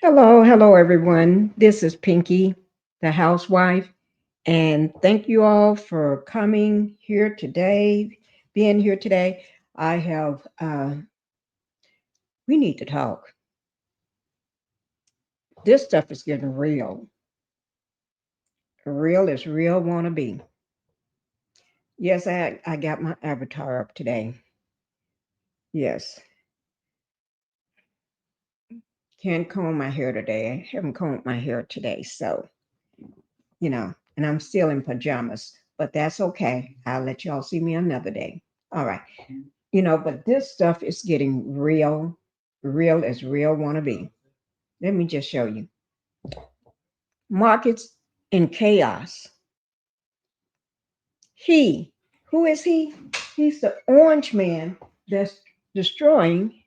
Hello, everyone. This is Pinky, the housewife, and thank you all for coming here today, being here today. I have, we need to talk. This stuff is getting real. Real is real, wanna be. Yes, I got my avatar up today. Yes, can't comb my hair today. I haven't combed my hair today, so, and I'm still in pajamas, but that's okay. I'll let y'all see me another day. All right. But this stuff is getting real, real as real wanna be. Let me just show you. Markets in chaos. He, who is he? He's the orange man that's destroying.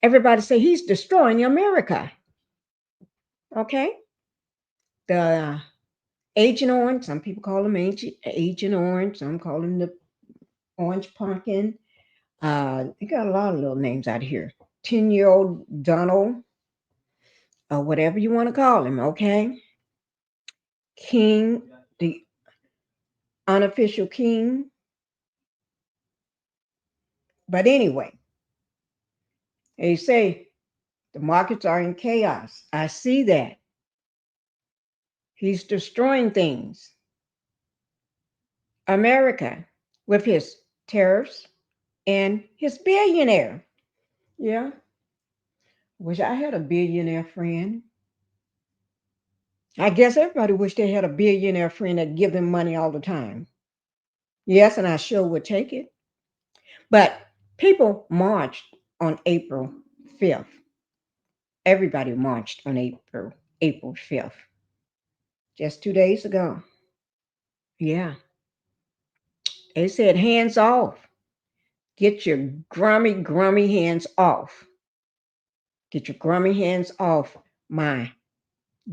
Everybody say he's destroying America. Okay? The Agent Orange, some people call him Agent Orange, some call him the Orange Pumpkin. They got a lot of little names out here. 10-year-old Donald, or whatever you want to call him, okay? King, the unofficial king. But anyway, they say the markets are in chaos. I see that. He's destroying things. America with his tariffs and his billionaire. Yeah. Wish I had a billionaire friend. I guess everybody wish they had a billionaire friend that give them money all the time. Yes, and I sure would take it. But people marched on April 5th. Everybody marched on April 5th. Just 2 days ago. Yeah. They said hands off. Get your grummy hands off. Get your grummy hands off my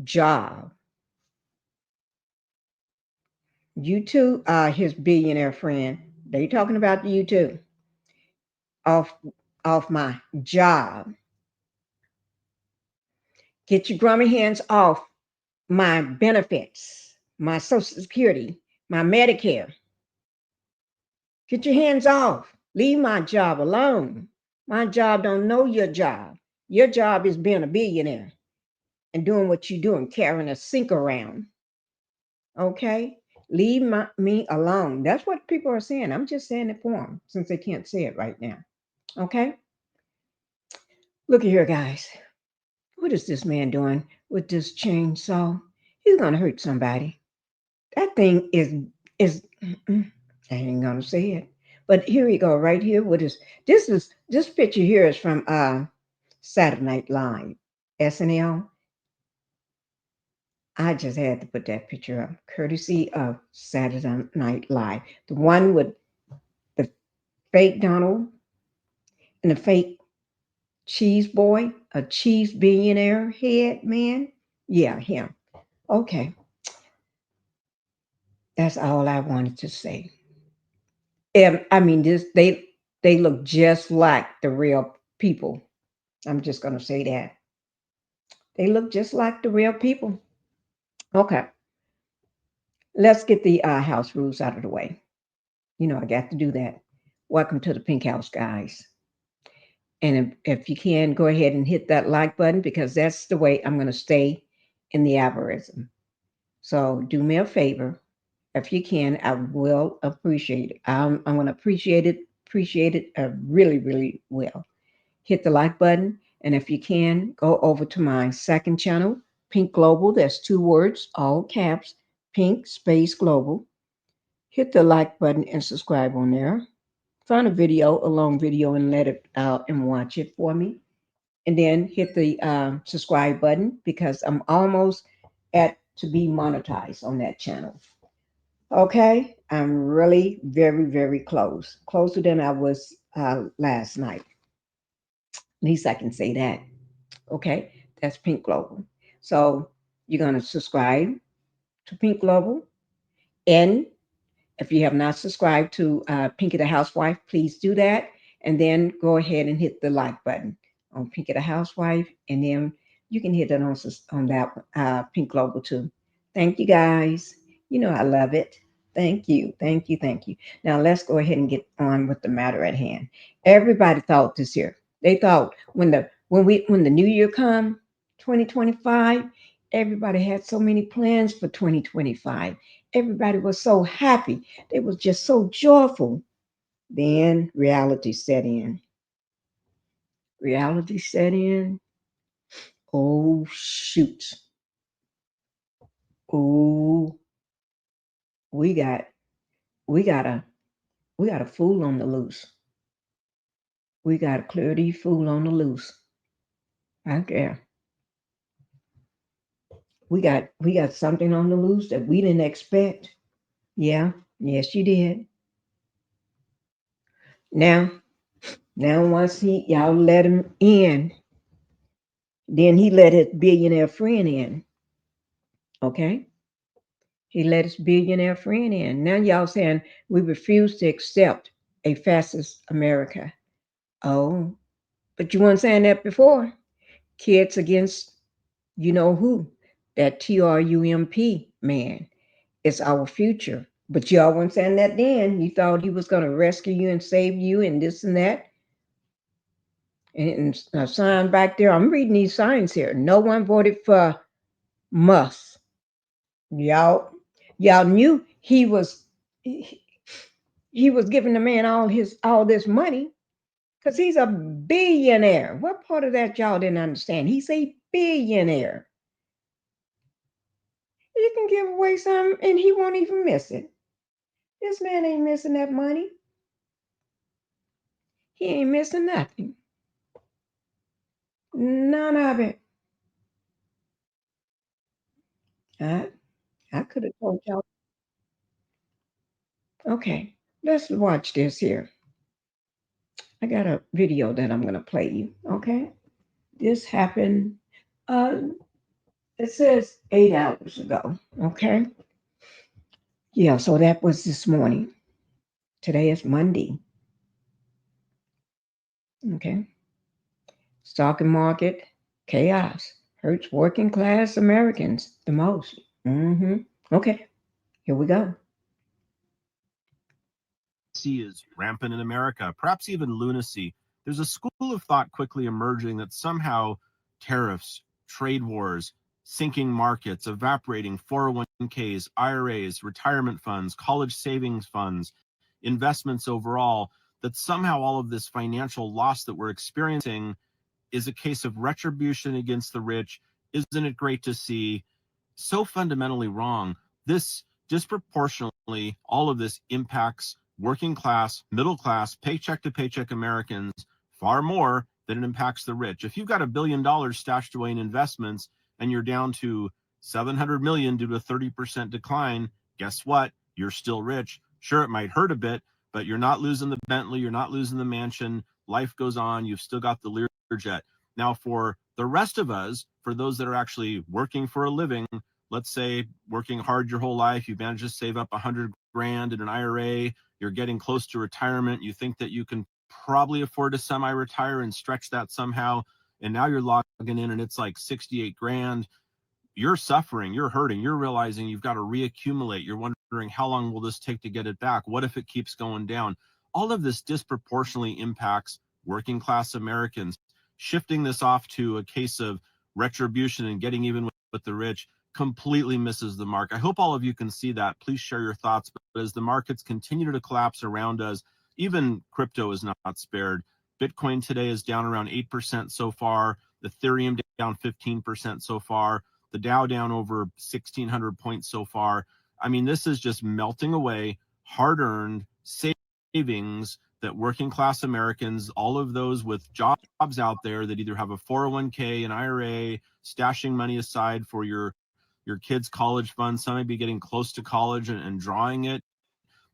job. You too, his billionaire friend. They talking about you too. Off off my job. Get your grummy hands off my benefits, my Social Security, my Medicare. Get your hands off. Leave my job alone. My job don't know your job. Your job is being a billionaire and doing what you're doing, carrying a sink around. Okay? Me alone. That's what people are saying. I'm just saying it for them since they can't say it right now. Okay? Look at here, guys. What is this man doing with this chainsaw? He's gonna hurt somebody. That thing is I ain't gonna say it. But here we go, right here. This picture here is from Saturday Night Live, SNL. I just had to put that picture up, courtesy of Saturday Night Live. The one with the fake Donald and the fake cheese boy, a cheese billionaire head man. Yeah, him. Okay, that's all I wanted to say. And I mean, they look just like the real people. I'm just gonna say that they look just like the real people. Okay, let's get the house rules out of the way. I got to do that. Welcome to the Pink House, guys. And if you can, go ahead and hit that like button because that's the way I'm going to stay in the algorithm. So do me a favor. If you can, I will appreciate it. I'm going to appreciate it. I really, really will. Hit the like button. And if you can, go over to my second channel, Pink Global. That's two words, all caps, Pink Space Global. Hit the like button and subscribe on there. Find a long video, and let it out and watch it for me. And then hit the subscribe button because I'm almost at to be monetized on that channel. Okay, I'm really very, very close, closer than I was last night. At least I can say that. Okay, that's Pink Global. So you're going to subscribe to Pink Global. And if you have not subscribed to Pinkie the Housewife, please do that. And then go ahead and hit the like button on Pinkie the Housewife. And then You can hit that on that Pink Global too. Thank you guys. You know I love it. Thank you, thank you, thank you. Now let's go ahead and get on with the matter at hand. Everybody thought this year. They thought when the new year come, 2025, everybody had so many plans for 2025. Everybody was so happy. They was just so joyful. Then reality set in. Reality set in. Oh shoot. Oh, we got we got a we got a fool on the loose. We got a clarity fool on the loose. Right there. We got something on the loose that we didn't expect. Yeah, yes you did. Now, now once y'all let him in, then he let his billionaire friend in. Okay? He let his billionaire friend in. Now y'all saying we refuse to accept a fascist America. Oh, but you weren't saying that before. Kids against you know who? That Trump man. It's our future. But y'all weren't saying that then. You thought he was going to rescue you and save you and this and that. And a sign back there. I'm reading these signs here. No one voted for Musk. Y'all knew he was giving the man all this money because he's a billionaire. What part of that y'all didn't understand? He's a billionaire. You can give away some and he won't even miss it. This man ain't missing that money. He ain't missing nothing. None of it. I, I could have told y'all. Okay, let's watch this here. I got a video that I'm going to play you. Okay. This happened, uh, it says 8 hours ago. Okay. Yeah, so that was this morning. Today is Monday. Okay. Stock market chaos hurts working class Americans the most. Okay, here we go. Is rampant in America, perhaps even lunacy. There's a school of thought quickly emerging that somehow tariffs, trade wars, sinking markets, evaporating 401ks, IRAs, retirement funds, college savings funds, investments overall, that somehow all of this financial loss that we're experiencing is a case of retribution against the rich. Isn't it great to see? So fundamentally wrong. This disproportionately, all of this impacts working class, middle class, paycheck to paycheck Americans far more than it impacts the rich. If you've got $1 billion stashed away in investments and you're down to 700 million due to a 30% decline, guess what? You're still rich. Sure, it might hurt a bit, but you're not losing the Bentley, you're not losing the mansion. Life goes on. You've still got the Learjet. Now, for the rest of us, for those that are actually working for a living, let's say working hard your whole life, you've managed to save up 100 grand in an IRA, you're getting close to retirement, you think that you can probably afford to semi-retire and stretch that somehow, and now you're logging in and it's like 68 grand. You're suffering, you're hurting, you're realizing you've got to reaccumulate. You're wondering, how long will this take to get it back? What if it keeps going down? All of this disproportionately impacts working class Americans. Shifting this off to a case of retribution and getting even with the rich completely misses the mark. I hope all of you can see that. Please share your thoughts. But as the markets continue to collapse around us, even crypto is not spared. Bitcoin today is down around 8% so far. Ethereum down 15% so far. The Dow down over 1,600 points so far. I mean, this is just melting away hard-earned savings that working class Americans, all of those with jobs out there that either have a 401k, an IRA, stashing money aside for your kids' college fund. Some may be getting close to college and drawing it.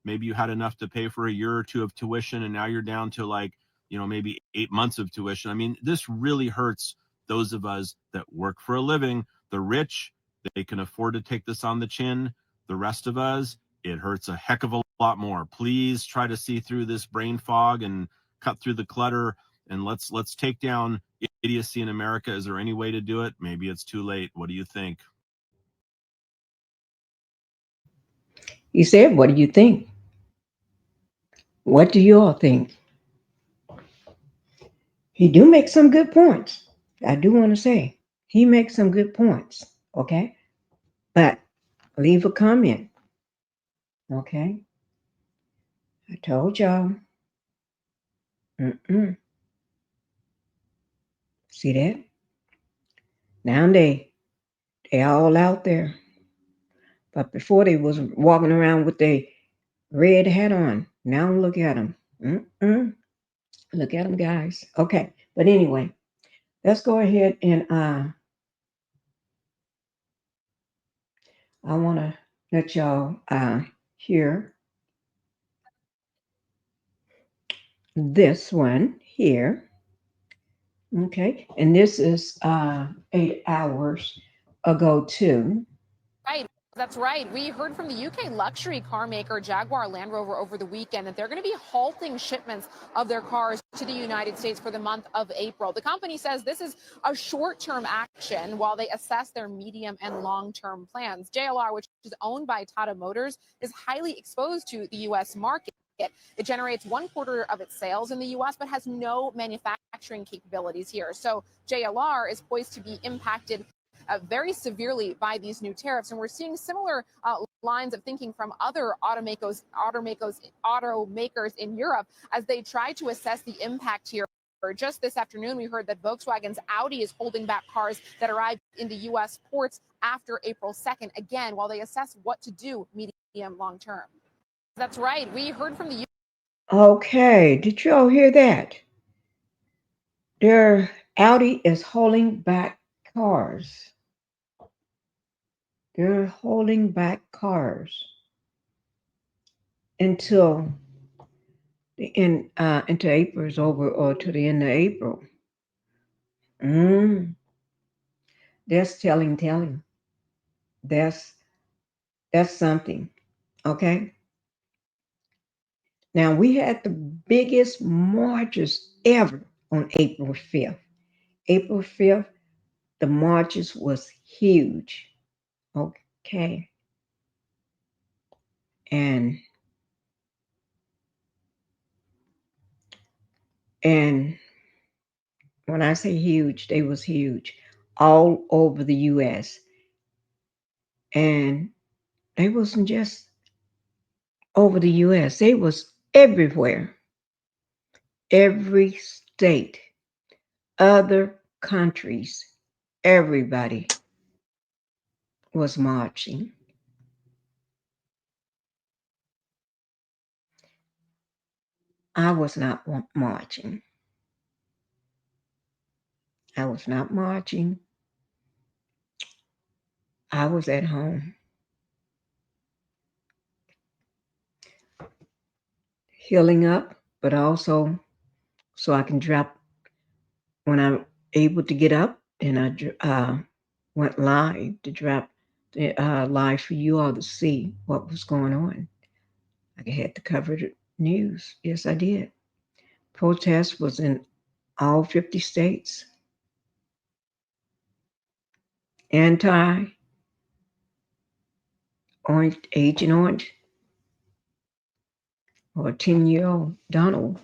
Maybe you had enough to pay for a year or two of tuition, and now you're down to like, maybe 8 months of tuition. I mean, this really hurts those of us that work for a living. The rich, they can afford to take this on the chin. The rest of us, it hurts a heck of a lot more. Please try to see through this brain fog and cut through the clutter and let's take down idiocy in America. Is there any way to do it? Maybe it's too late. What do you think? He said, what do you think? What do you all think? He do make some good points. I do want to say he makes some good points. Okay, but leave a comment. Okay, I told y'all. Mm-mm. See that? Now they all out there. But before they was walking around with their red hat on. Now look at them. Mm-mm. Look at them, guys. Okay, but anyway, let's go ahead and I want to let y'all hear this one here. Okay, and this is 8 hours ago too. Right. That's right. We heard from the UK luxury car maker Jaguar Land Rover over the weekend that they're going to be halting shipments of their cars to the United States for the month of April. The company says this is a short-term action while they assess their medium and long-term plans. JLR, which is owned by Tata Motors, is highly exposed to the U.S. market. It generates 1/4 of its sales in the U.S., but has no manufacturing capabilities here. So JLR is poised to be impacted very severely by these new tariffs. And we're seeing similar lines of thinking from other automakers in Europe as they try to assess the impact here. Just this afternoon, we heard that Volkswagen's Audi is holding back cars that arrive in the U.S. ports after April 2nd, again, while they assess what to do medium long term. That's right. We heard from the Okay, did you all hear that? Their Audi is holding back cars. They're holding back cars until the end, until April is over, or to the end of April. Mm, that's telling. That's that's something. Okay. Now we had the biggest marches ever on April 5th. April 5th, the marches was huge. Okay. And and when I say huge, they was huge all over the US. And they wasn't just over the US, they was everywhere. Every state, other countries, everybody was marching. I was not marching. I was not marching. I was at home healing up, but also so I can drop when I'm able to get up. And I went live to drop the live for you all to see what was going on. I had to cover the news. Yes, I did. Protest was in all 50 states. Anti orange, Agent Orange, or 10-year-old Donald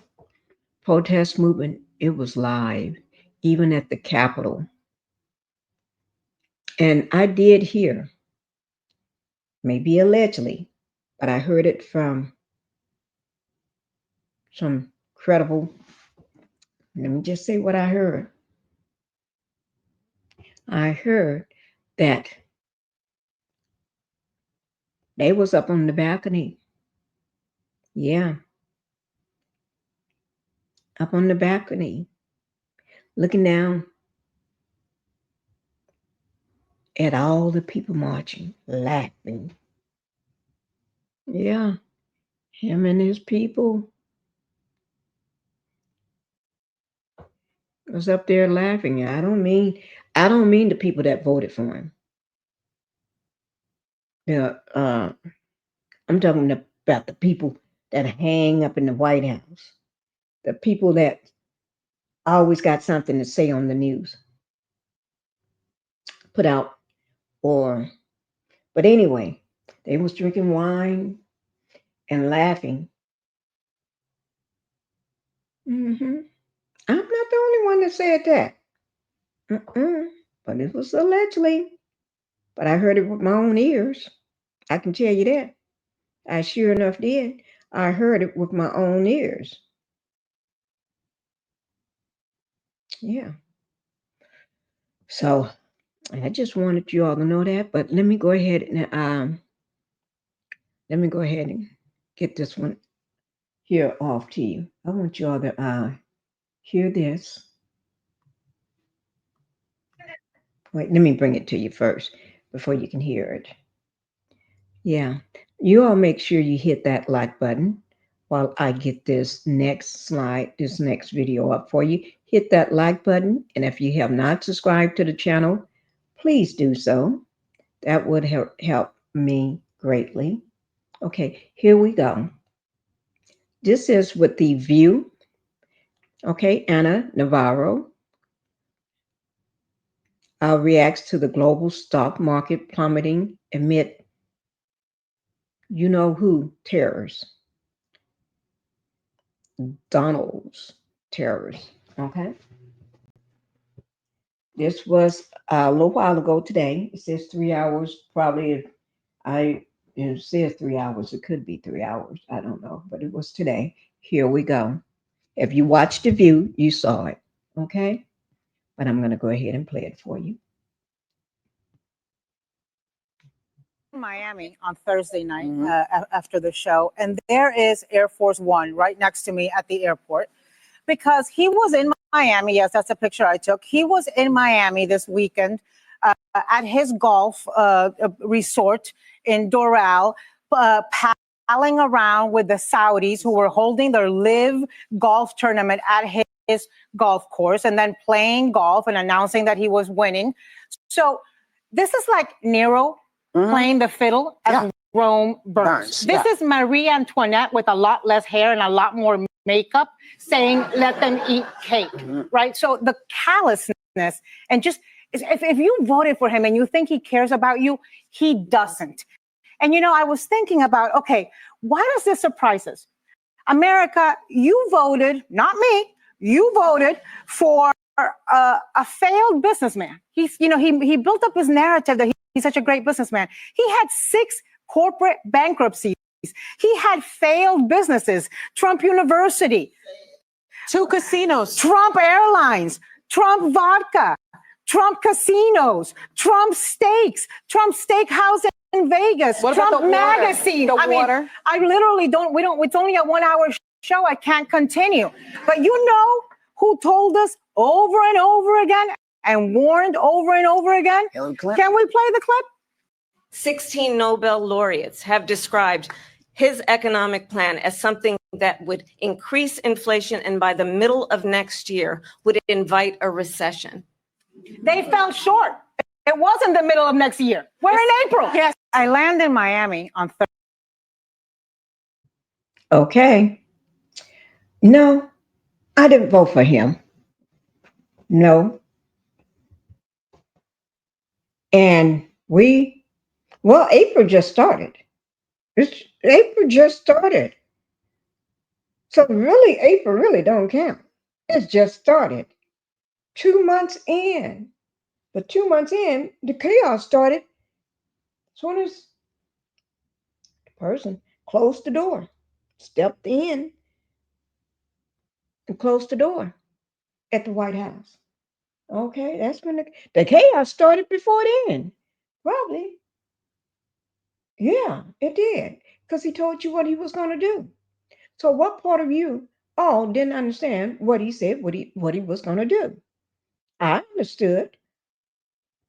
protest movement. It was live, even at the Capitol. And I did hear, maybe allegedly, but I heard it from some credible. Let me just say what I heard. I heard that they was up on the balcony. Yeah, up on the balcony, looking down at all the people marching, laughing. Yeah, him and his people was up there laughing. I don't mean the people that voted for him. Yeah, I'm talking about the people that hang up in the White House, the people that I always got something to say on the news, put out, or, but anyway, they was drinking wine and laughing. Hmm. I'm not the only one that said that. Mm-mm. But it was allegedly. But I heard it with my own ears. I can tell you that. I sure enough did. I heard it with my own ears. Yeah. So I just wanted you all to know that. But let me go ahead and get this one here off to you. I want you all to hear this. Wait, let me bring it to you first before you can hear it. Yeah. You all make sure you hit that like button while I get this next slide, this next video up for you. Hit that like button. And if you have not subscribed to the channel, please do so. That would help me greatly. Okay, here we go. This is with the VIEW, okay, Ana Navarro reacts to the global stock market plummeting amid you know who terrors, Donald's terrors. Okay, this was a little while ago today. It says 3 hours, probably. I It says 3 hours. It could be 3 hours. I don't know, but it was today. Here we go. If you watched the view, you saw it. Okay, but I'm going to go ahead and play it for you. Miami on Thursday night after the show, and there is Air Force One right next to me at the airport because he was in Miami. Yes, that's a picture I took. He was in Miami this weekend at his golf resort in Doral, palling around with the Saudis who were holding their live golf tournament at his golf course and then playing golf and announcing that he was winning. So this is like Nero playing the fiddle as Rome burns. This is Marie Antoinette with a lot less hair and a lot more makeup saying, let them eat cake, right? So the callousness and just, if you voted for him and you think he cares about you, he doesn't. And, you know, I was thinking about, okay, why does this surprise us? America, you voted, not me, you voted for a failed businessman. He's, you know, he built up his narrative that he's such a great businessman. He had 6 corporate bankruptcies. He had failed businesses, Trump University, 2 casinos, Trump Airlines, Trump Vodka, Trump Casinos, Trump Steaks, Trump Steakhouse in Vegas, What Trump about the Magazine. water? The water? Mean, I literally it's only a 1-hour show. I can't continue. But you know who told us over and over again and warned over and over again? Hillary Clinton. Can we play the clip? 16 Nobel laureates have described his economic plan as something that would increase inflation and by the middle of next year would invite a recession. They fell short. It wasn't the middle of next year. We're in April. Yes. I land in Miami on Thursday. Okay. No, I didn't vote for him. No. And April just started. April just started. So really, April really don't count. It's just started. 2 months in. But 2 months in, the chaos started as soon as the person closed the door, stepped in and closed the door at the White House. Okay, that's when the chaos started before then. Probably. Yeah, it did. Because he told you what he was going to do. So what part of you all didn't understand what he said, what he was going to do? I understood.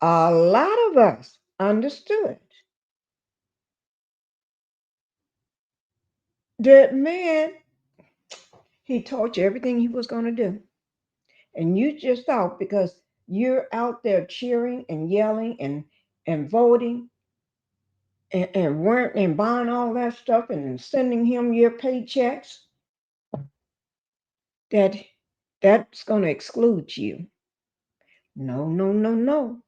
A lot of us understood. That man, he told you everything he was going to do. And you just thought because you're out there cheering and yelling and voting and weren't and buying all that stuff and sending him your paychecks that that's going to exclude you. No, no, no, no.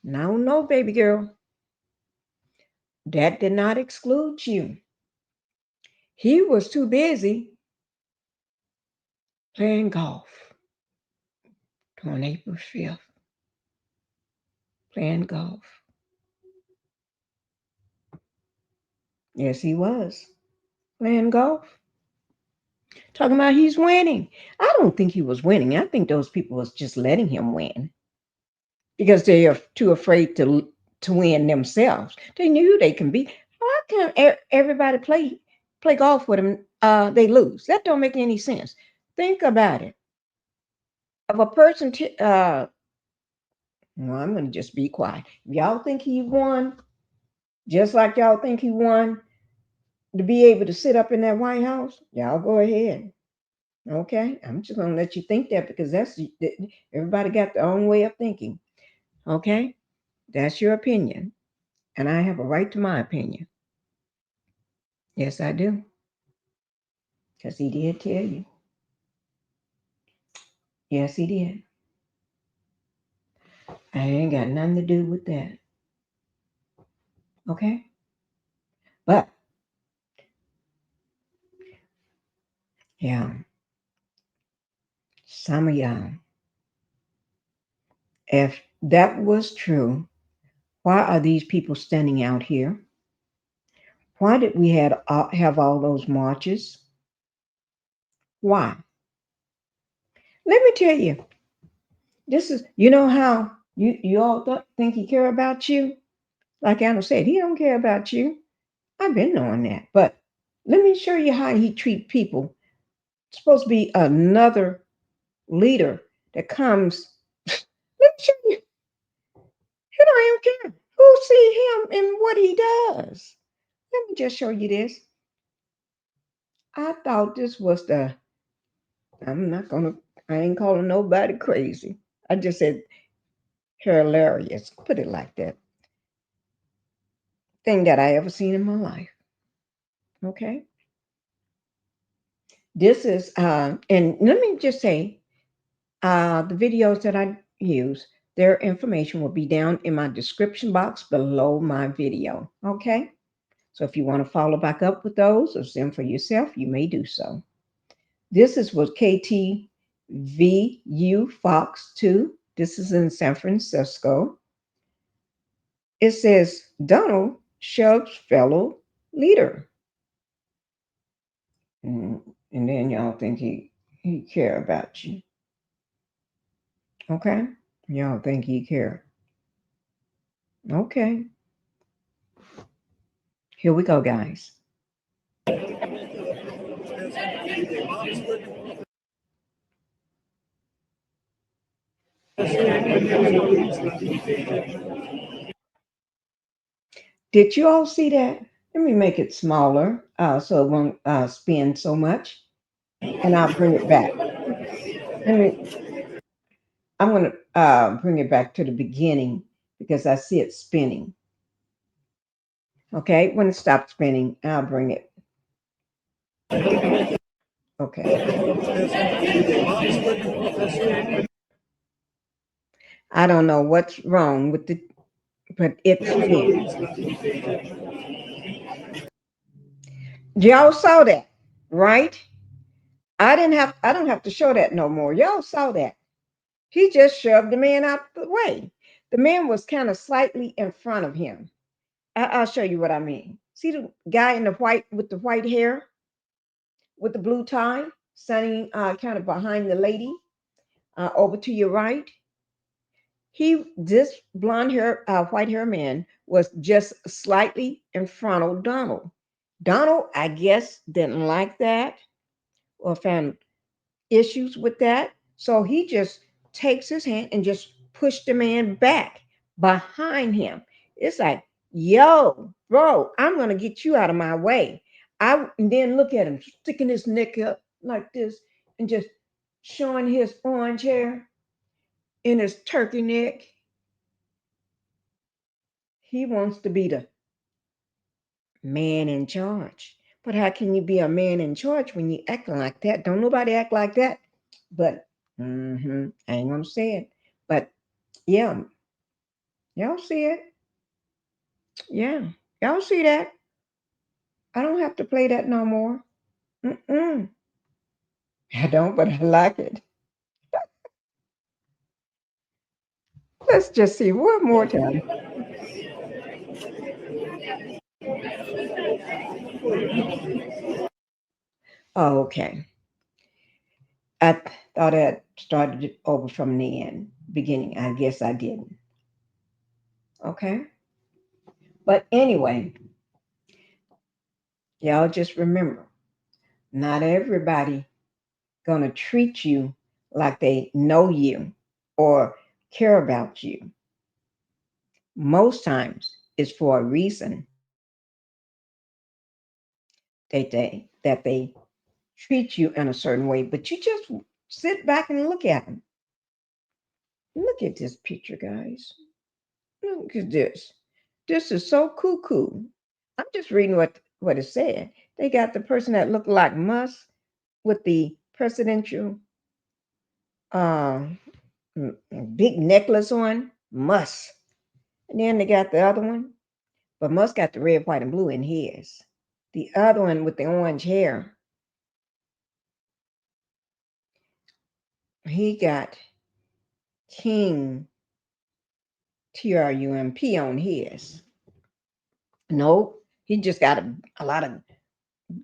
No, no, baby girl. That did not exclude you. He was too busy playing golf on April 5th. Playing golf. Yes, he was. Playing golf. Talking about he's winning. I don't think he was winning. I think those people was just letting him win because they are too afraid to win themselves. They knew they can be. How can everybody play golf with them? They lose. That don't make any sense. Think about it. If a person, well, I'm gonna just be quiet. If y'all think he won, just like y'all think he won to be able to sit up in that White House, y'all go ahead. Okay, I'm just gonna let you think that because that's everybody got their own way of thinking. Okay, that's your opinion, and I have a right to my opinion. Yes, I do, because he did tell you. Yes, he did. I ain't got nothing to do with that. Okay, but yeah, some of y'all, if that was true, why are these people standing out here? Why did we have all those marches? Why? Let me tell you. This is, you know how you all think he care about you? Like Anna said, he don't care about you. I've been knowing that. But let me show you how he treat people. It's supposed to be another leader that comes. Let me show you. He don't even care who see him and what he does. Let me just show you this. I thought this was I'm not gonna, I ain't calling nobody crazy. I just said hilarious. Put it like that. Thing that I ever seen in my life. Okay. This is, and let me just say, the videos that I use, their information will be down in my description box below my video. Okay. So if you want to follow back up with those or see them for yourself, you may do so. This is what KTVU Fox 2. This is in San Francisco. It says Donald shoves fellow leader. And then y'all think he care about you. Okay? Y'all think he care. Okay. Here we go, guys. Did you all see that? Let me make it smaller so it won't spin so much. And I'll bring it back. I'm going to bring it back to the beginning because I see it spinning. Okay, when it stops spinning, I'll bring it. Okay. I don't know what's wrong with it, but it's spinning. Y'all saw that, right? I don't have to show that no more. Y'all saw that. He just shoved the man out the way. The man was kind of slightly in front of him. I'll show you what I mean. See the guy in the white with the white hair with the blue tie, standing kind of behind the lady over to your right. This blonde hair, white hair man was just slightly in front of Donald. Donald, I guess, didn't like that or found issues with that. So he just takes his hand and just pushed the man back behind him. It's like, yo, bro, I'm going to get you out of my way. And then look at him sticking his neck up like this and just showing his orange hair in his turkey neck. He wants to be the man in charge. But how can you be a man in charge when you acting like that? Don't nobody act like that but I ain't gonna say it, but yeah, y'all see it. Yeah, y'all see that. I don't have to play that no more. Mm-mm. I don't, but I like it. Let's just see one more time. Oh, okay. I thought I started it over from the beginning. I guess I didn't. Okay. But anyway, y'all just remember, not everybody gonna treat you like they know you or care about you. Most times it's for a reason that they treat you in a certain way, but you just sit back and look at them. Look at this picture, guys. Look at this. This is so cuckoo. I'm just reading what it said. They got the person that looked like Musk with the presidential uh, big necklace on, Musk. And then they got the other one, but Musk got the red, white, and blue in his. The other one with the orange hair, he got King Trump on his. Nope, he just got a lot of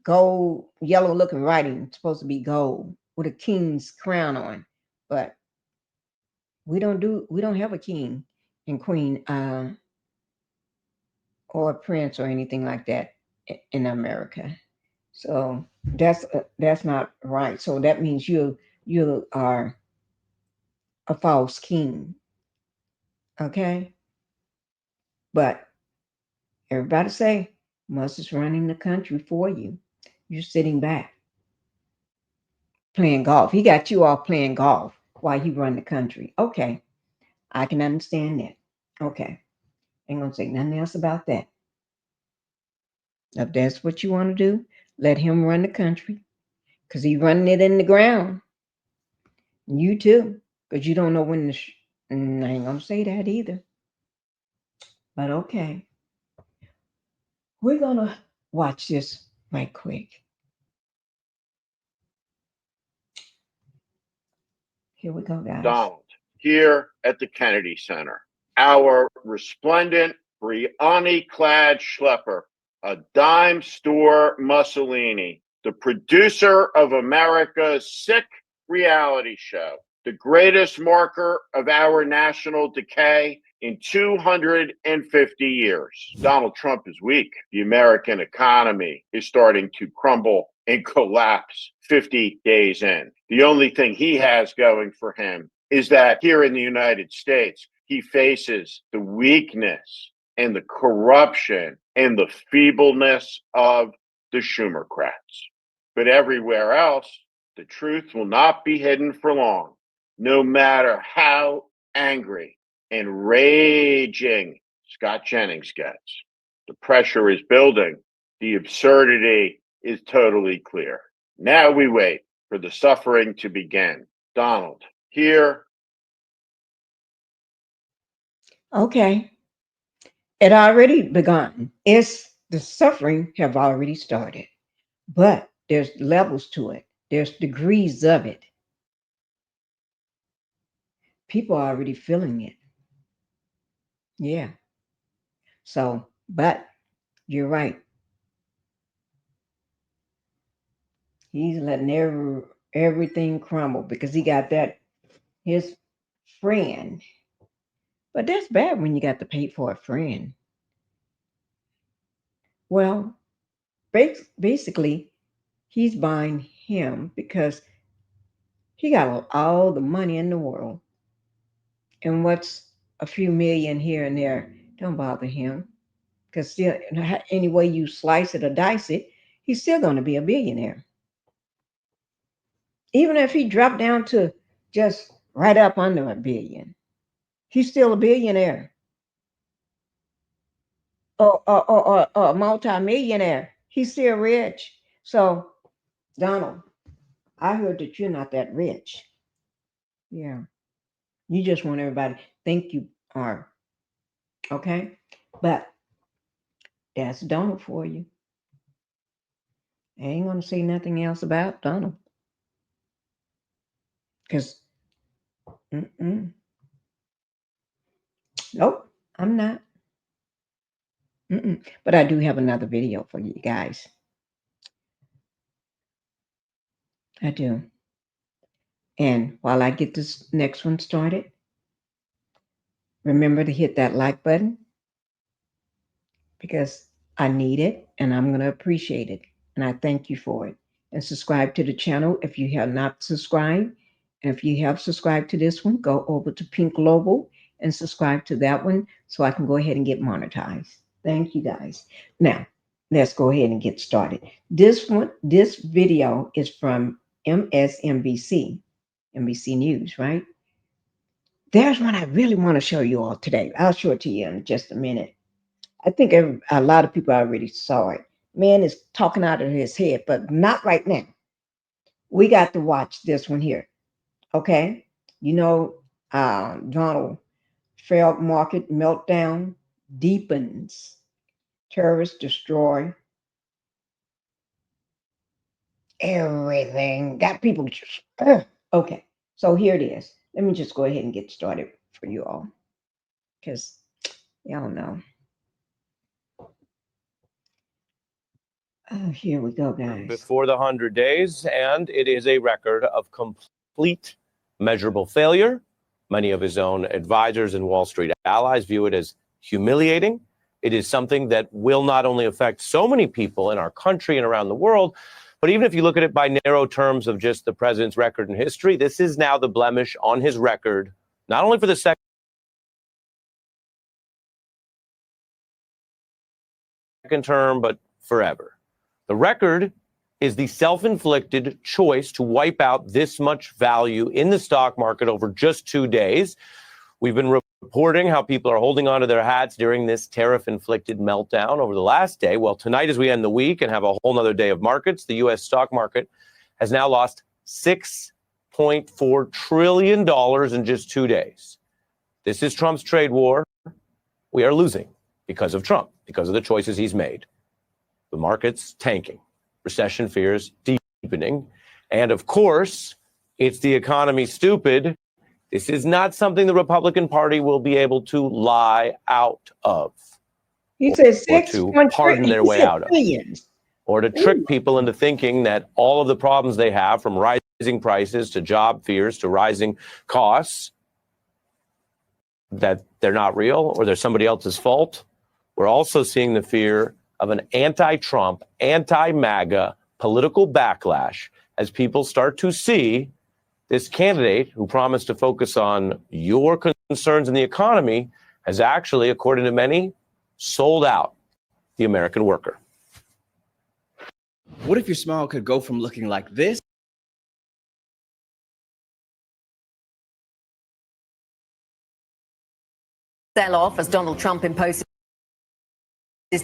gold, yellow looking writing. It's supposed to be gold with a king's crown on, but we don't have a king and queen or a prince or anything like that in America. So that's not right. So that means you are a false king. Okay, but everybody say Musk is running the country for you. You're sitting back playing golf. He got you all playing golf while he run the country. Okay, I can understand that. Okay, ain't gonna say nothing else about that. If that's what you want to do, let him run the country because he running it in the ground. You too, because you don't know when I ain't gonna say that either. But okay, we're gonna watch this right quick. Here we go, guys. Donald, here at the Kennedy Center, our resplendent Brioni-clad schlepper, a dime store Mussolini, the producer of America's sick reality show, the greatest marker of our national decay in 250 years. Donald Trump is weak. The American economy is starting to crumble and collapse 50 days in. The only thing he has going for him is that here in the United States, he faces the weakness and the corruption and the feebleness of the Schumercrats. But everywhere else, the truth will not be hidden for long, no matter how angry and raging Scott Jennings gets. The pressure is building. The absurdity is totally clear. Now we wait for the suffering to begin. Donald, here. Okay, it already begun. It's the suffering have already started, but there's levels to it. There's degrees of it. People are already feeling it. Yeah. So, but you're right. He's letting everything crumble because he got that his friend. But that's bad when you got to pay for a friend. Well, basically, he's buying him because he got all the money in the world. And what's a few million here and there don't bother him because still, any way you slice it or dice it, he's still going to be a billionaire. Even if he dropped down to just right up under a billion, he's still a billionaire or a multimillionaire. He's still rich. So, Donald, I heard that you're not that rich. Yeah. You just want everybody to think you are. Okay? But that's Donald for you. I ain't going to say nothing else about Donald. Because, nope, I'm not. But I do have another video for you guys. I do. And while I get this next one started, remember to hit that like button because I need it and I'm going to appreciate it. And I thank you for it. And subscribe to the channel if you have not subscribed. And if you have subscribed to this one, go over to Pink Global and subscribe to that one so I can go ahead and get monetized. Thank you guys. Now, let's go ahead and get started. This video is from MSNBC, NBC News, right? There's one I really want to show you all today. I'll show it to you in just a minute. I think a lot of people already saw it. Man is talking out of his head, but not right now. We got to watch this one here. Okay? You know, Donald, failed market meltdown deepens. Terrorists destroy everything. Got people just, okay. So here it is. Let me just go ahead and get started for you all. Because y'all know. Oh, here we go, guys. Before the 100 days, and it is a record of complete measurable failure. Many of his own advisors and Wall Street allies view it as humiliating. It is something that will not only affect so many people in our country and around the world, but even if you look at it by narrow terms of just the president's record in history, this is now the blemish on his record, not only for the second term, but forever. The record is the self-inflicted choice to wipe out this much value in the stock market over just 2 days. We've been reporting how people are holding onto their hats during this tariff-inflicted meltdown over the last day. Well, tonight as we end the week and have a whole nother day of markets, the U.S. stock market has now lost $6.4 trillion in just 2 days. This is Trump's trade war. We are losing because of Trump, because of the choices he's made. The market's tanking, recession fears deepening, and of course, it's the economy stupid. This is not something the Republican Party will be able to lie out of. He said or to pardon their way out of, or to trick people into thinking that all of the problems they have, from rising prices to job fears to rising costs, that they're not real or they're somebody else's fault. We're also seeing the fear of an anti-Trump, anti-MAGA political backlash as people start to see this candidate who promised to focus on your concerns in the economy has actually, according to many, sold out the American worker. What if your smile could go from looking like this sell-off as Donald Trump imposes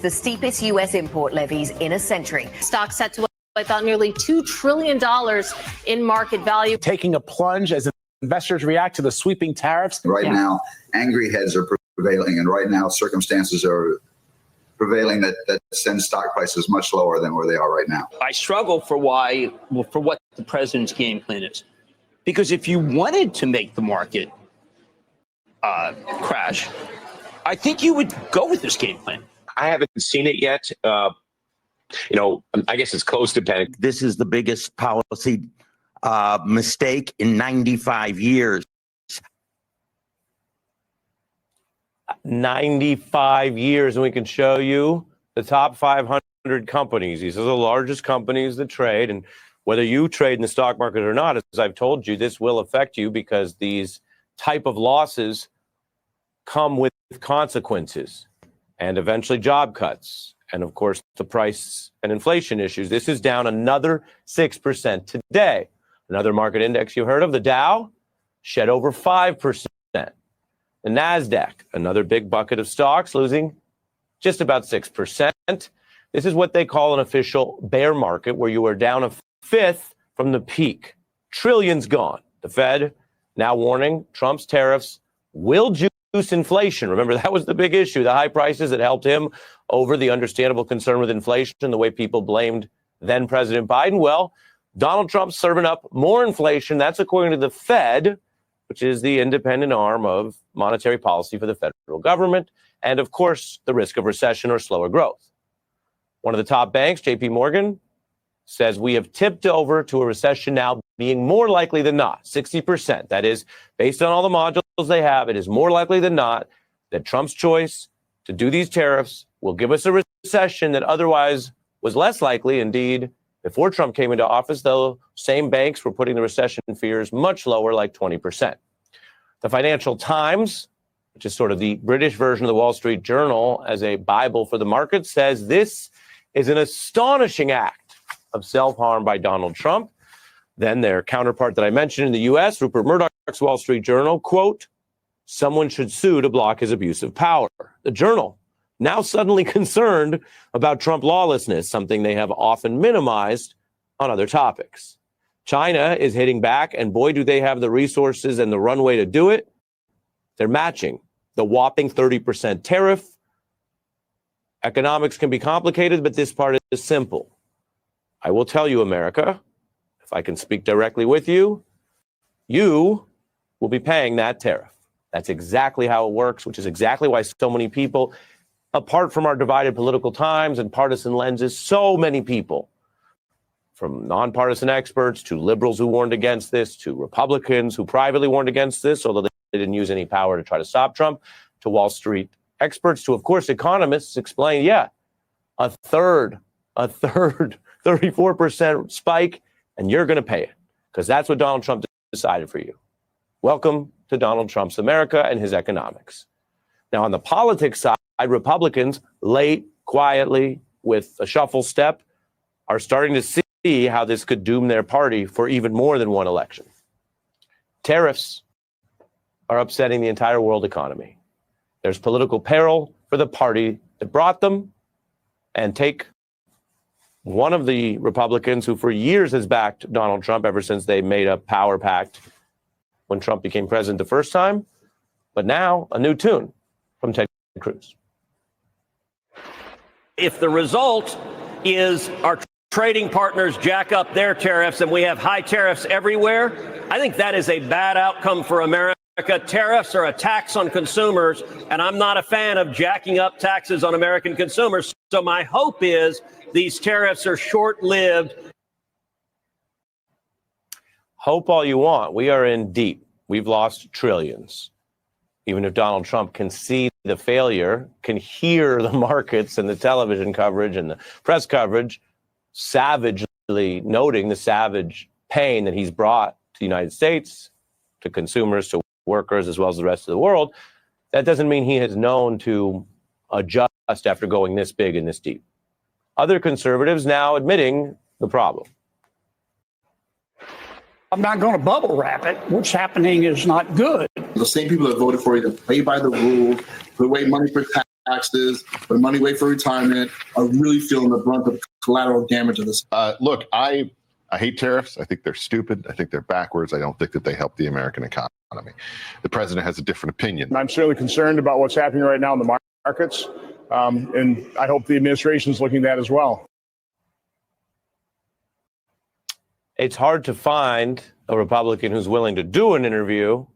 the steepest U.S. import levies in a century. Stock set to wipe out nearly $2 trillion in market value. Taking a plunge as investors react to the sweeping tariffs. Right now, angry heads are prevailing, and right now circumstances are prevailing that send stock prices much lower than where they are right now. I struggle for what the president's game plan is. Because if you wanted to make the market crash, I think you would go with this game plan. I haven't seen it yet. I guess it's close to panic. This is the biggest policy mistake in 95 years. 95 years, and we can show you the top 500 companies. These are the largest companies that trade, and whether you trade in the stock market or not, as I've told you, this will affect you because these type of losses come with consequences and eventually job cuts. And of course, the price and inflation issues. This is down another 6% today. Another market index you heard of, the Dow, shed over 5%. The NASDAQ, another big bucket of stocks, losing just about 6%. This is what they call an official bear market, where you are down a fifth from the peak. Trillions gone. The Fed now warning Trump's tariffs will juice inflation. Remember, that was the big issue, the high prices that helped him over the understandable concern with inflation, the way people blamed then President Biden. Well, Donald Trump's serving up more inflation. That's according to the Fed, which is the independent arm of monetary policy for the federal government. And of course, the risk of recession or slower growth. One of the top banks, JP Morgan, says we have tipped over to a recession now being more likely than not, 60%. That is, based on all the modules they have, it is more likely than not that Trump's choice to do these tariffs will give us a recession that otherwise was less likely. Indeed, before Trump came into office, though, same banks were putting the recession fears much lower, like 20%. The Financial Times, which is sort of the British version of the Wall Street Journal as a Bible for the market, says this is an astonishing act of self-harm by Donald Trump. Then their counterpart that I mentioned in the U.S., Rupert Murdoch's Wall Street Journal, quote, someone should sue to block his abuse of power. The Journal, now suddenly concerned about Trump lawlessness, something they have often minimized on other topics. China is hitting back, and boy, do they have the resources and the runway to do it. They're matching the whopping 30% tariff. Economics can be complicated, but this part is simple. I will tell you, America, if I can speak directly with you, you will be paying that tariff. That's exactly how it works, which is exactly why so many people, apart from our divided political times and partisan lenses, so many people, from nonpartisan experts to liberals who warned against this, to Republicans who privately warned against this, although they didn't use any power to try to stop Trump, to Wall Street experts, to, of course, economists explain, a third, 34% spike, and you're going to pay it because that's what Donald Trump decided for you. Welcome to Donald Trump's America and his economics. Now, on the politics side, Republicans, late, quietly, with a shuffle step, are starting to see how this could doom their party for even more than one election. Tariffs are upsetting the entire world economy. There's political peril for the party that brought them. And take one of the Republicans who for years has backed Donald Trump ever since they made a power pact when Trump became president the first time. But now a new tune from Ted Cruz. If the result is our trading partners jack up their tariffs and we have high tariffs everywhere, I think that is a bad outcome for America. Tariffs are a tax on consumers, and I'm not a fan of jacking up taxes on American consumers. So my hope is these tariffs are short-lived. Hope all you want. We are in deep. We've lost trillions. Even if Donald Trump can see the failure, can hear the markets and the television coverage and the press coverage savagely noting the savage pain that he's brought to the United States, to consumers, to workers, as well as the rest of the world, that doesn't mean he has known to adjust after going this big and this deep. Other conservatives now admitting the problem. I'm not going to bubble wrap it. What's happening is not good. The same people that voted for you to play by the rules, put away money for taxes, put money away for retirement, are really feeling the brunt of collateral damage of this. Look, I hate tariffs. I think they're stupid. I think they're backwards. I don't think that they help the American economy. The president has a different opinion. I'm certainly concerned about what's happening right now in the markets, and I hope the administration is looking at that as well. It's hard to find a Republican who's willing to do an interview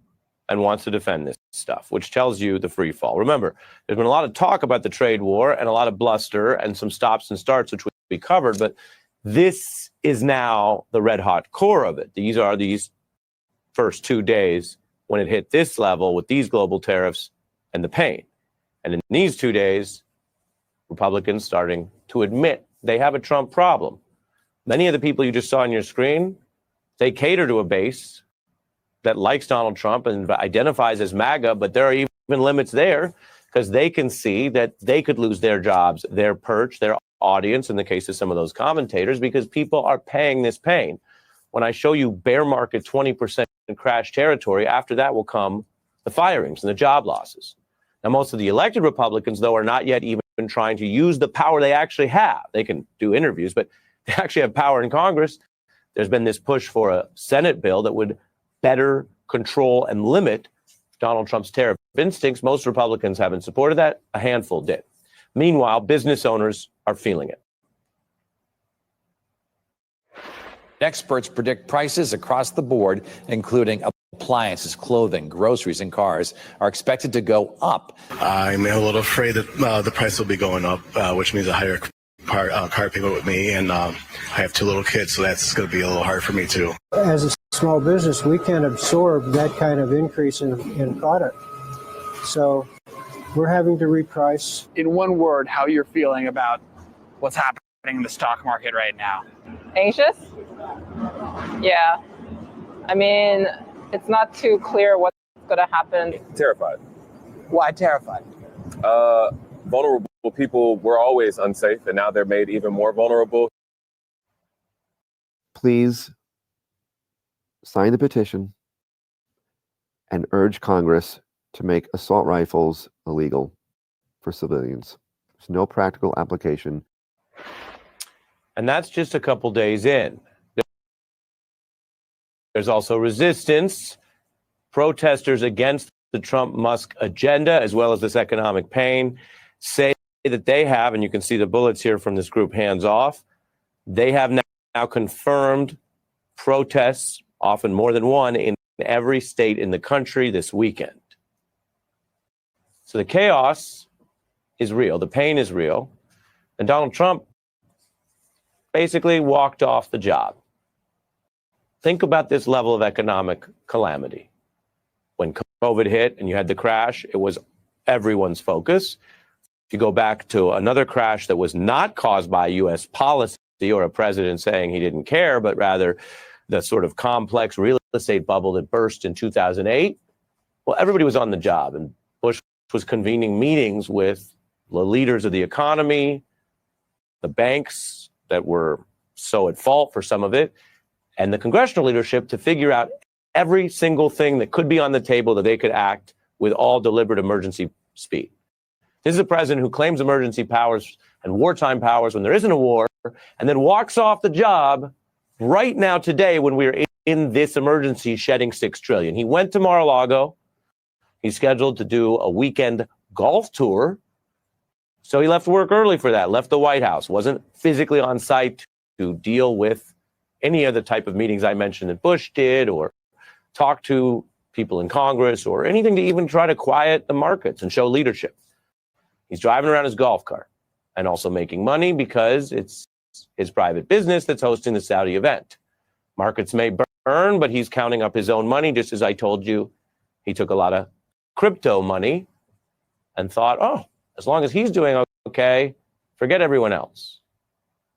and wants to defend this stuff, which tells you the free fall. Remember, there's been a lot of talk about the trade war and a lot of bluster and some stops and starts, which we covered, but this is now the red hot core of it. These are these first 2 days when it hit this level with these global tariffs and the pain. And in these 2 days, Republicans starting to admit they have a Trump problem. Many of the people you just saw on your screen, they cater to a base that likes Donald Trump and identifies as MAGA, but there are even limits there because they can see that they could lose their jobs, their perch, their audience, in the case of some of those commentators, because people are paying this pain. When I show you bear market 20% crash territory, after that will come the firings and the job losses. Now, most of the elected Republicans, though, are not yet even trying to use the power they actually have. They can do interviews, but they actually have power in Congress. There's been this push for a Senate bill that would better control and limit Donald Trump's tariff instincts. Most Republicans haven't supported that. A handful did. Meanwhile, business owners are feeling it. Experts predict prices across the board, including appliances, clothing, groceries, and cars, are expected to go up. I'm a little afraid that the price will be going up, which means a higher car payment with me. And I have 2 little kids, so that's going to be a little hard for me, too. As a small business, we can't absorb that kind of increase in product. So we're having to reprice. In one word, how you're feeling about what's happening in the stock market right now? Anxious? Yeah. I mean, it's not too clear what's going to happen. Terrified. Why terrified? Vulnerable people were always unsafe, and now they're made even more vulnerable. Please sign the petition and urge Congress to make assault rifles illegal for civilians. There's no practical application. And that's just a couple days in. There's also resistance, protesters against the Trump-Musk agenda, as well as this economic pain, say that they have, and you can see the bullets here from this group, Hands Off, they have now confirmed protests, often more than one, in every state in the country this weekend. So the chaos is real, the pain is real, and Donald Trump basically walked off the job. Think about this level of economic calamity. When COVID hit and you had the crash, it was everyone's focus. If you go back to another crash that was not caused by U.S. policy or a president saying he didn't care, but rather the sort of complex real estate bubble that burst in 2008, well, everybody was on the job, and Bush was convening meetings with the leaders of the economy, the banks that were so at fault for some of it, and the congressional leadership to figure out every single thing that could be on the table that they could act with all deliberate emergency speed. This is a president who claims emergency powers and wartime powers when there isn't a war, and then walks off the job right now today when we're in this emergency shedding $6 trillion. He went to Mar-a-Lago. He's scheduled to do a weekend golf tour. So he left work early for that, left the White House, wasn't physically on site to deal with any of the type of meetings I mentioned that Bush did, or talk to people in Congress, or anything to even try to quiet the markets and show leadership. He's driving around his golf cart and also making money because it's his private business that's hosting the Saudi event. Markets may burn, but he's counting up his own money. Just as I told you, he took a lot of crypto money and thought, oh, as long as he's doing okay, forget everyone else.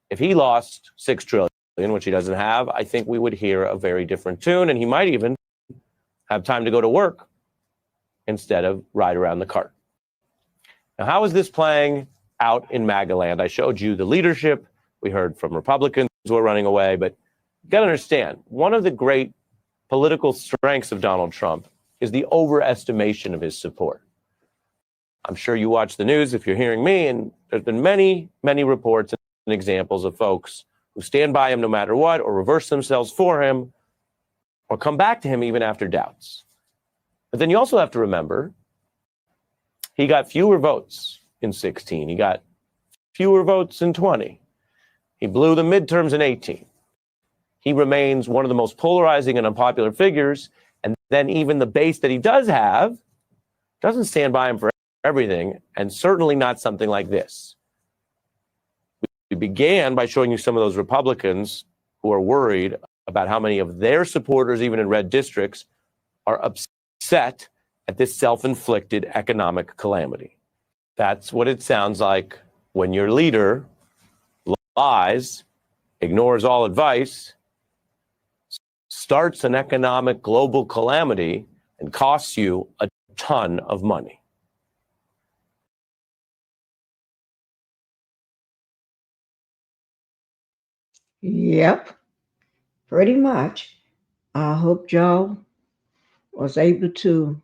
If he lost $6 trillion, which he doesn't have, I think we would hear a very different tune, and he might even have time to go to work instead of ride around the cart. Now, how is this playing out in MAGA land? I showed you the leadership. We heard from Republicans who are running away, but you got to understand, one of the great political strengths of Donald Trump is the overestimation of his support. I'm sure you watch the news if you're hearing me, and there's been many, many reports and examples of folks who stand by him no matter what, or reverse themselves for him, or come back to him even after doubts. But then you also have to remember, he got fewer votes in 16. He got fewer votes in 20. He blew the midterms in 18. He remains one of the most polarizing and unpopular figures. And then even the base that he does have doesn't stand by him for everything, and certainly not something like this. We began by showing you some of those Republicans who are worried about how many of their supporters, even in red districts, are upset at this self-inflicted economic calamity. That's what it sounds like when your leader lies, ignores all advice, starts an economic global calamity, and costs you a ton of money. Yep, pretty much. I hope y'all was able to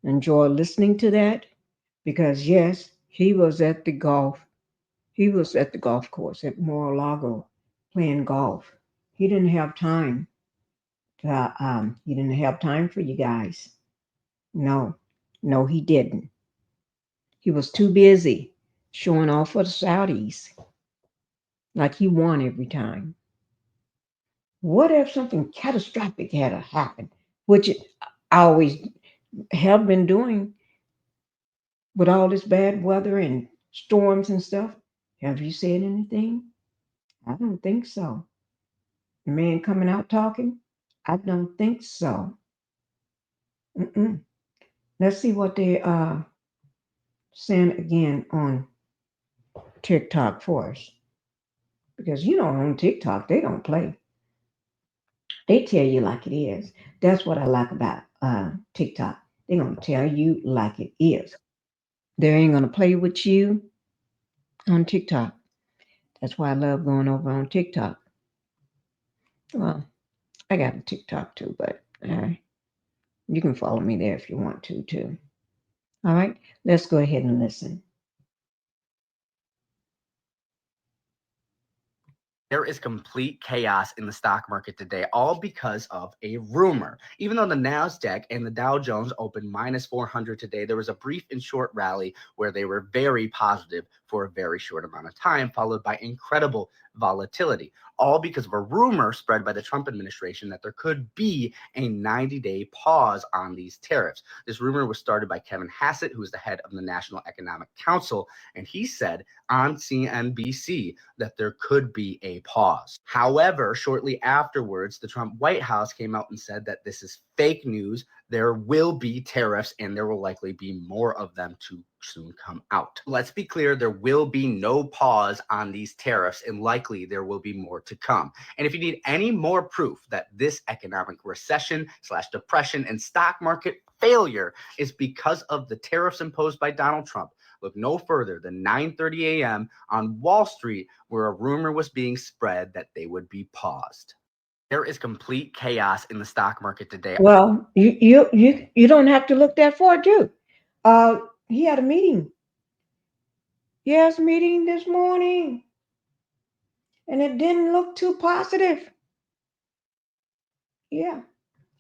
enjoy listening to that, because yes, he was at the golf. He was at the golf course at Mar-a-Lago playing golf. He didn't have time He didn't have time for you guys. No, no, he didn't. He was too busy showing off for the Saudis, like he won every time. What if something catastrophic had happened, which I always have been doing with all this bad weather and storms and stuff? Have you said anything? I don't think so. The man coming out talking? I don't think so. Mm-mm. Let's see what they saying again on TikTok for us. Because on TikTok, they don't play. They tell you like it is. That's what I like about TikTok. They're going to tell you like it is. They ain't going to play with you on TikTok. That's why I love going over on TikTok. Well, I got a TikTok too, but you can follow me there if you want to too. All right, let's go ahead and listen. There is complete chaos in the stock market today, all because of a rumor. Even though the NASDAQ and the Dow Jones opened minus 400 today, there was a brief and short rally where they were very positive for a very short amount of time, followed by incredible volatility, all because of a rumor spread by the Trump administration that there could be a 90-day pause on these tariffs. This rumor was started by Kevin Hassett, who is the head of the National Economic Council, and he said on CNBC that there could be a pause. However, shortly afterwards, the Trump White House came out and said that this is fake news. There will be tariffs, and there will likely be more of them to soon come out. Let's be clear, there will be no pause on these tariffs, and likely there will be more to come. And if you need any more proof that this economic recession / depression and stock market failure is because of the tariffs imposed by Donald Trump, look no further than 9:30 a.m. on Wall Street, where a rumor was being spread that they would be paused. There is complete chaos in the stock market today. Well, you don't have to look that far, too. He had a meeting. He has a meeting this morning, and it didn't look too positive. Yeah,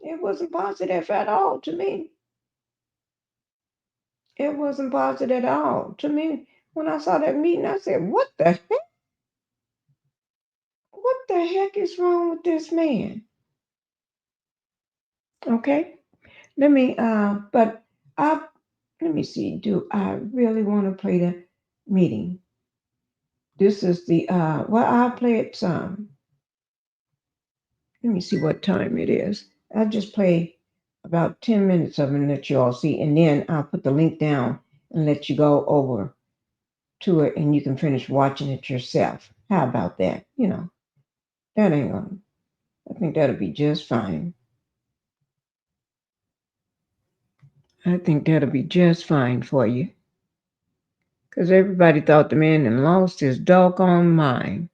it wasn't positive at all to me. It wasn't positive at all to me. When I saw that meeting, I said, "What the heck? What the heck is wrong with this man?" Okay, let me. But let me see. Do I really want to play the meeting? This is the well, I'll play it some. Let me see what time it is. I'll just play about 10 minutes of it and let you all see. And then I'll put the link down and let you go over to it and you can finish watching it yourself. How about that? That ain't gonna, I think that'll be just fine. I think that'll be just fine for you. Because everybody thought the man had lost his doggone mind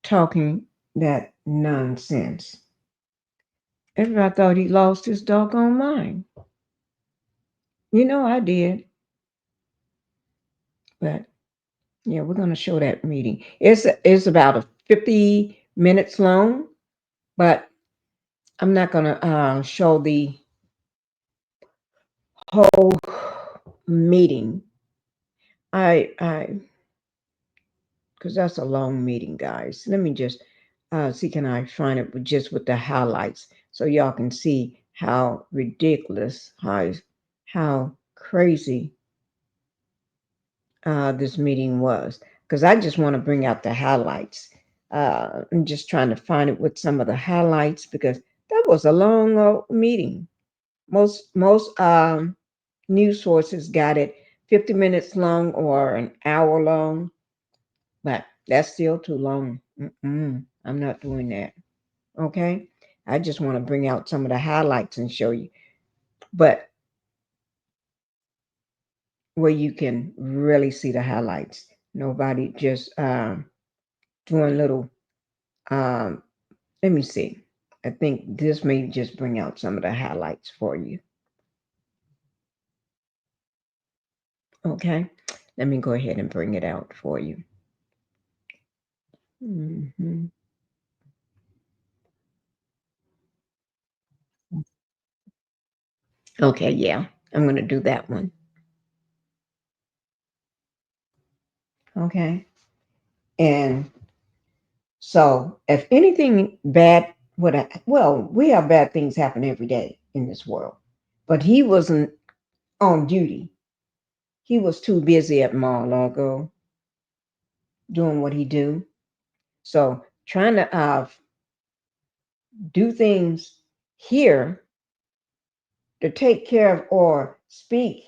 talking that nonsense. Everybody thought he lost his doggone mind. I did. But yeah, we're going to show that meeting. It's about 50 minutes long, but I'm not going to show the whole meeting. Because that's a long meeting, guys. Let me just see, can I find it with the highlights so y'all can see how ridiculous, how crazy this meeting was. Because I just want to bring out the highlights. I'm just trying to find it with some of the highlights because that was a long meeting. Most news sources got it 50 minutes long or an hour long, but that's still too long. I'm not doing that. Okay, I just want to bring out some of the highlights and show you, but where you can really see the highlights. Nobody just doing little. Let me see. I think this may just bring out some of the highlights for you. Okay, let me go ahead and bring it out for you. Okay, yeah, I'm going to do that one. Okay. And so if anything bad would, well, we have bad things happen every day in this world, but he wasn't on duty. He was too busy at Mar-a-Lago doing what he do. So trying to do things here to take care of or speak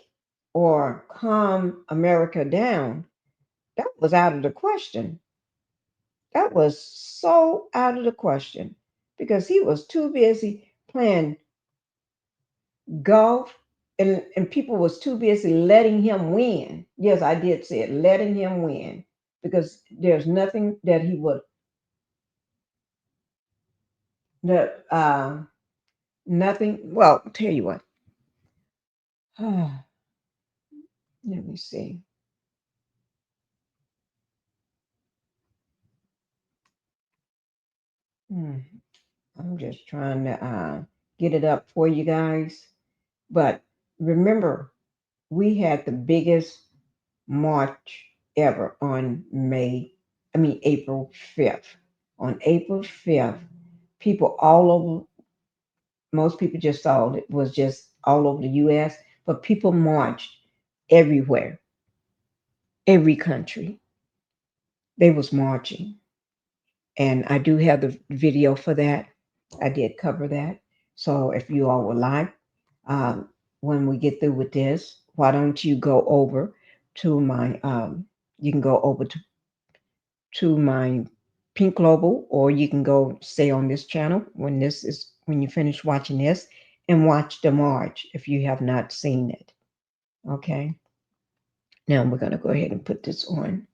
or calm America down, that was out of the question. That was so out of the question because he was too busy playing golf and people was too busy letting him win. Yes, I did say it, letting him win because there's nothing that he would that nothing. Well, I'll tell you what. Let me see. I'm just trying to get it up for you guys. But remember, we had the biggest march ever on April 5th. On April 5th, people all over, most people just saw it was just all over the US, but people marched everywhere, every country. They was marching. And I do have the video for that. I did cover that. So if you all would like, when we get through with this, why don't you go over to my, you can go over to my Pink Global, or you can go stay on this channel when you finish watching this and watch the march if you have not seen it. Okay. Now we're going to go ahead and put this on.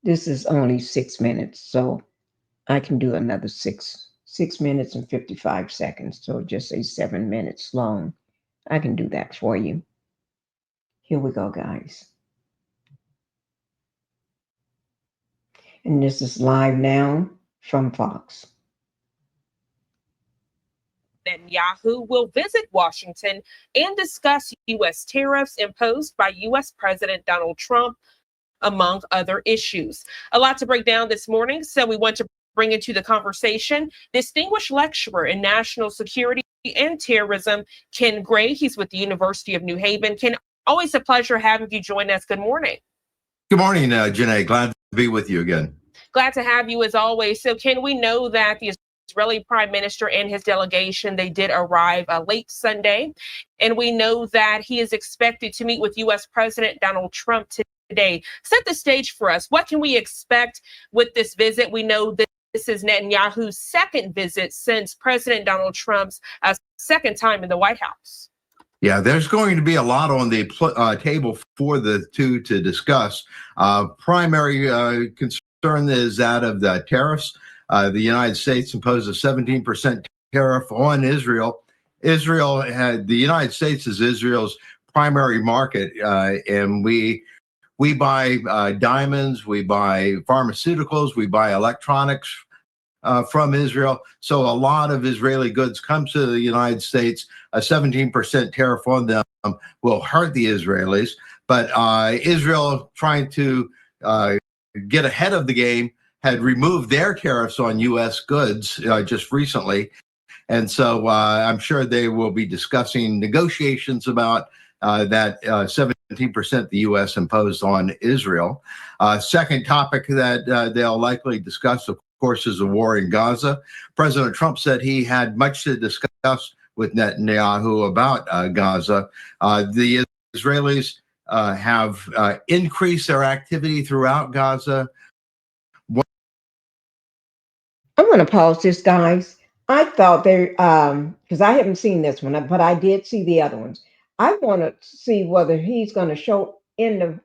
This is only 6 minutes, so I can do another 6 minutes and 55 seconds. So just say 7 minutes long. I can do that for you. Here we go, guys. And this is live now from Fox. Netanyahu will visit Washington and discuss U.S. tariffs imposed by U.S. President Donald Trump, among other issues. A lot to break down this morning, so we want to bring into the conversation distinguished lecturer in national security and terrorism, Ken Gray. He's with the University of New Haven. Ken, always a pleasure having you join us. Good morning. Good morning, Janae. Glad to be with you again. Glad to have you as always. So, Ken, we know that the Israeli Prime Minister and his delegation, they did arrive late Sunday, and we know that he is expected to meet with U.S. President Donald Trump today. Set the stage for us. What can we expect with this visit? We know that this is Netanyahu's second visit since President Donald Trump's second time in the White House. Yeah, there's going to be a lot on the table for the two to discuss. Primary concern is that of the tariffs. The United States imposed a 17% tariff on Israel. The United States is Israel's primary market, and we buy diamonds, we buy pharmaceuticals, we buy electronics from Israel. So a lot of Israeli goods come to the United States. A 17% tariff on them will hurt the Israelis. But Israel, trying to get ahead of the game, had removed their tariffs on U.S. goods just recently. And so I'm sure they will be discussing negotiations about that 17% the U.S. imposed on Israel. Second topic that they'll likely discuss, of course, is the war in Gaza. President Trump said he had much to discuss with Netanyahu about Gaza. The Israelis have increased their activity throughout Gaza. I'm going to pause this, guys. I thought they, because I haven't seen this one, but I did see the other ones. I want to see whether he's going to show in the.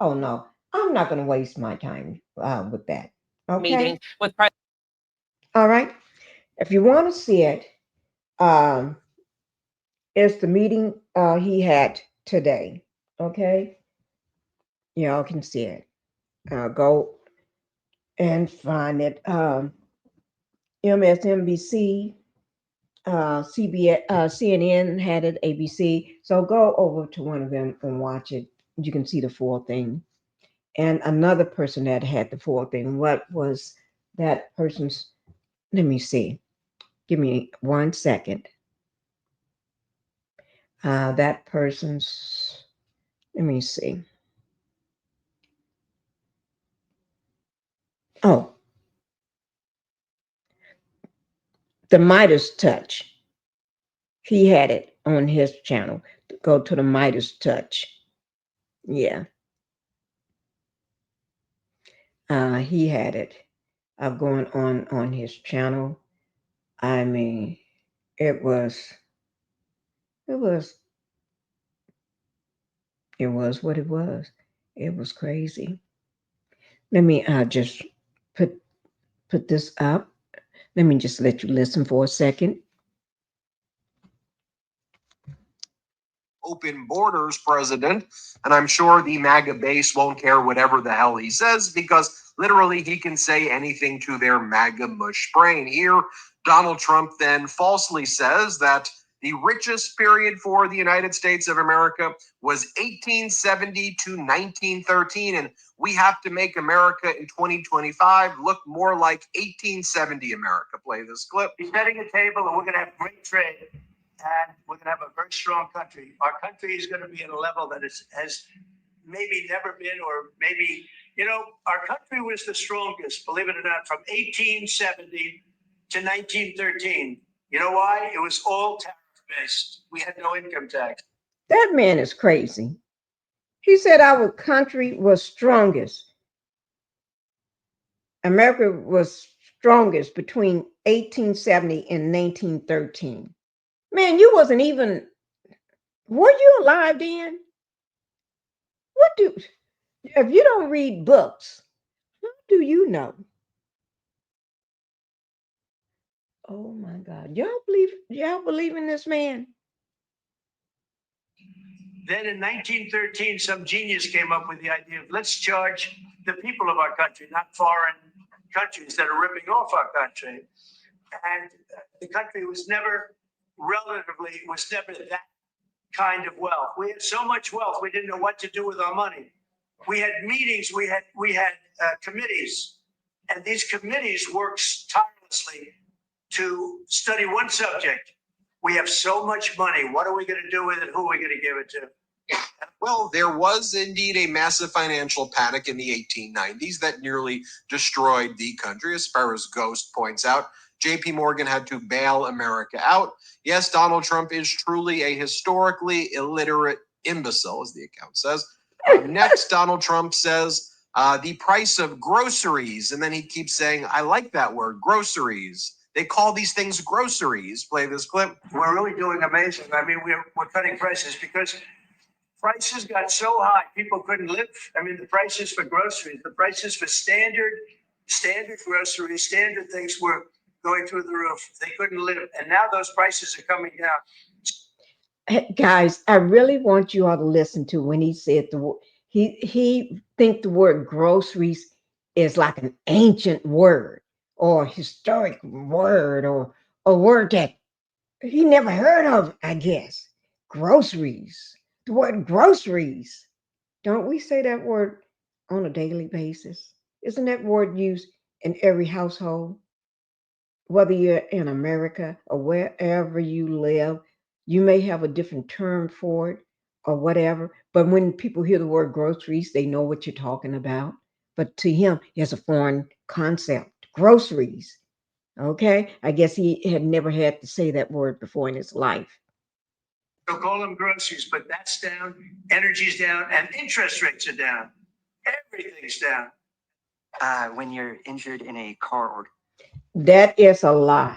Oh no, I'm not going to waste my time with that. Okay. Meeting with All right. If you want to see it, it's the meeting he had today. Okay. Y'all can see it. Go and find it. MSNBC CNN had it, ABC. So go over to one of them and watch it. You can see the full thing. And another person that had the full thing. What was that person's? Let me see. Give me 1 second. That person's. Let me see. Oh, the Midas Touch. He had it on his channel. Go to the Midas Touch. Yeah. He had it going on his channel. I mean, it was what it was. It was crazy. Let me just put this up. Let me just let you listen for a second. Open borders president, and I'm sure the MAGA base won't care whatever the hell he says, because literally he can say anything to their MAGA mush brain. Here, Donald Trump then falsely says that the richest period for the United States of America was 1870 to 1913, and we have to make America in 2025 look more like 1870 America. Play this clip. He's setting a table, and we're going to have great trade. And we're going to have a very strong country. Our country is going to be at a level that has maybe never been, or maybe, our country was the strongest, believe it or not, from 1870 to 1913. You know why? It was all tariff-based. We had no income tax. That man is crazy. He said our country was strongest. America was strongest between 1870 and 1913. Man, you wasn't even, were you alive then? If you don't read books, how do you know? Oh my God. Y'all believe in this man? Then in 1913, some genius came up with the idea of let's charge the people of our country, not foreign countries that are ripping off our country. And the country was never that kind of wealth. We had so much wealth, we didn't know what to do with our money. We had meetings, we had committees, and these committees worked tirelessly to study one subject. We have so much money. What are we going to do with it? Who are we going to give it to? Well, there was indeed a massive financial panic in the 1890s that nearly destroyed the country. As far as Ghost points out, JP Morgan had to bail America out. Yes, Donald Trump is truly a historically illiterate imbecile, as the account says. Next, Donald Trump says the price of groceries, and then he keeps saying, I like that word, groceries. They call these things groceries. Play this clip. We're really doing amazing. I mean, we're cutting prices because prices got so high, people couldn't live. I mean, the prices for groceries, the prices for standard groceries, standard things were going through the roof. They couldn't live. And now those prices are coming down. Hey, guys, I really want you all to listen to when he said he think the word groceries is like an ancient word or historic word or a word that he never heard of, I guess. Groceries. The word groceries. Don't we say that word on a daily basis? Isn't that word used in every household? Whether you're in America or wherever you live, you may have a different term for it or whatever. But when people hear the word groceries, they know what you're talking about. But to him, it's a foreign concept. Groceries. Okay? I guess he had never had to say that word before in his life. So call them groceries, but that's down, energy's down, and interest rates are down. Everything's down. When you're injured in a car or that is a lie.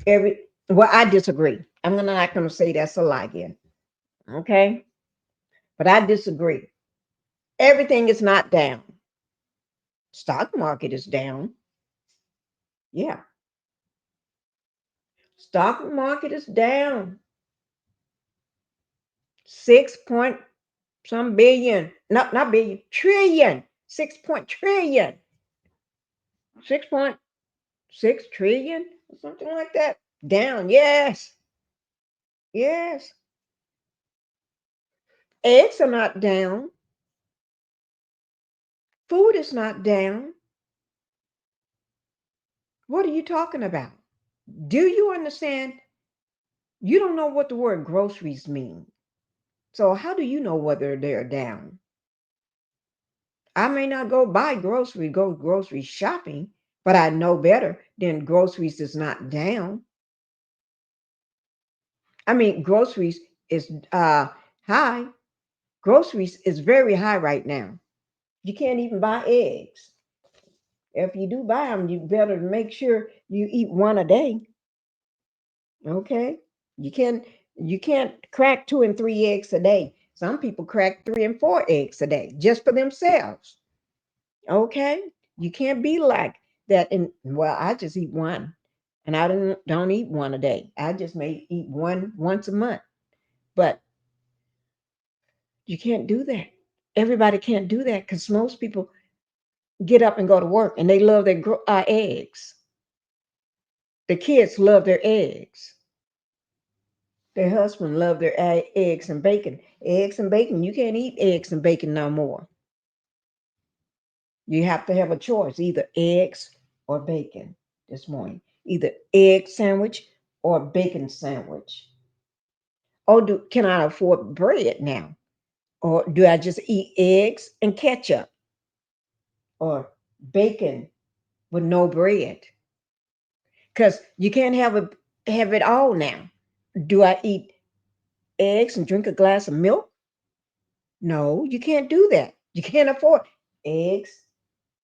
Well, I disagree. I'm not going to say that's a lie again. Okay? But I disagree. Everything is not down. Stock market is down. Yeah. Stock market is down. 6 point some billion. Not billion. Trillion. 6 point trillion. 6.6 trillion or something like that. Down, yes. Yes. Eggs are not down. Food is not down. What are you talking about? Do you understand? You don't know what the word groceries mean. So how do you know whether they're down? I may not go grocery shopping, but I know better than groceries is not down. I mean, groceries is high. Groceries is very high right now. You can't even buy eggs. If you do buy them, you better make sure you eat one a day. Okay? You can't crack 2 and 3 eggs a day. Some people crack 3 and 4 eggs a day just for themselves. Okay? You can't be like that. And well, I just eat one, and I don't eat one a day. I just may eat one once a month. But you can't do that. Everybody can't do that because most people get up and go to work, and they love their eggs. The kids love their eggs. Their husband love their eggs and bacon. Eggs and bacon. You can't eat eggs and bacon no more. You have to have a choice, either eggs or bacon this morning. Either egg sandwich or bacon sandwich. Or can I afford bread now? Or do I just eat eggs and ketchup? Or bacon with no bread? Because you can't have it all now. Do I eat eggs and drink a glass of milk? No, you can't do that. You can't afford eggs,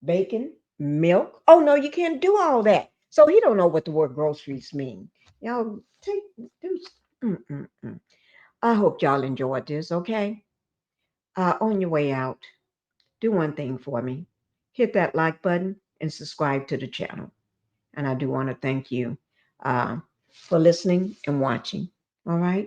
bacon, milk. Oh no, you can't do all that. So he don't know what the word groceries mean. Y'all I hope y'all enjoyed this. Okay, on your way out, do one thing for me. Hit that like button and subscribe to the channel. And I do want to thank you for listening and watching. All right.